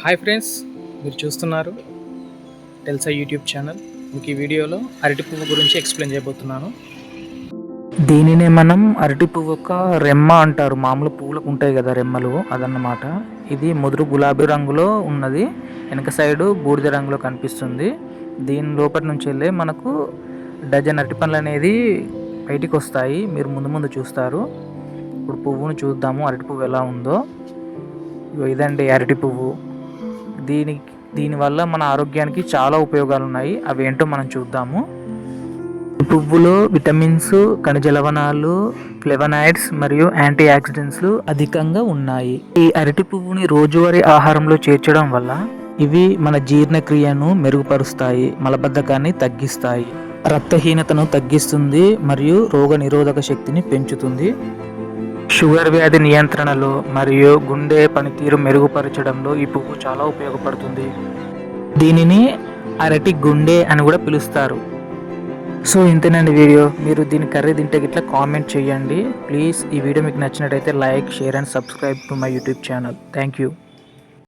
Hi friends, మీరు చూస్తున్నారు టెల్సా YouTube channel. మీకు ఈ వీడియోలో అరటి పువ్వు గురించి ఎక్స్ప్లెయిన్ చేయబోతున్నాను. దీనినే మనం అరటి పువ్వు యొక్క రెమ్మ అంటారు. మామూలు పువ్వులకు ఉంటాయి కదా రెమ్మలు, అదన్నమాట. ఇది ముదురు గులాబీ రంగులో ఉన్నది, వెనక సైడు బూడిద రంగులో కనిపిస్తుంది. దీని లోపటి నుంచి వెళ్ళే మనకు డజన్ అరటి పండ్లు అనేది బయటికి వస్తాయి. మీరు ముందు ముందు చూస్తారు. ఇప్పుడు పువ్వును చూద్దాము, అరటి పువ్వు ఎలా ఉందో. ఇదండి అరటి పువ్వు. దీనివల్ల మన ఆరోగ్యానికి చాలా ఉపయోగాలు ఉన్నాయి. అవి ఏంటో మనం చూద్దాము. ఈ పువ్వులో విటమిన్స్, ఖనిజ లవణాలు, ఫ్లేవనాయిడ్స్ మరియు యాంటీ ఆక్సిడెంట్స్ అధికంగా ఉన్నాయి. ఈ అరటి పువ్వుని రోజువారీ ఆహారంలో చేర్చడం వల్ల ఇవి మన జీర్ణక్రియను మెరుగుపరుస్తాయి, మలబద్ధకాన్ని తగ్గిస్తాయి, రక్తహీనతను తగ్గిస్తుంది మరియు రోగ నిరోధక శక్తిని పెంచుతుంది. షుగర్ వ్యాధి నియంత్రణలో మరియు గుండె పనితీరు మెరుగుపరచడంలో ఈ పువ్వు చాలా ఉపయోగపడుతుంది. దీనిని అరటి గుండె అని కూడా పిలుస్తారు. సో ఇంతేనండి వీడియో. మీరు దీని కర్రీ తింటే గిట్లా కామెంట్ చేయండి ప్లీజ్. ఈ వీడియో మీకు నచ్చినట్టయితే like, share and subscribe to my YouTube channel. Thank you.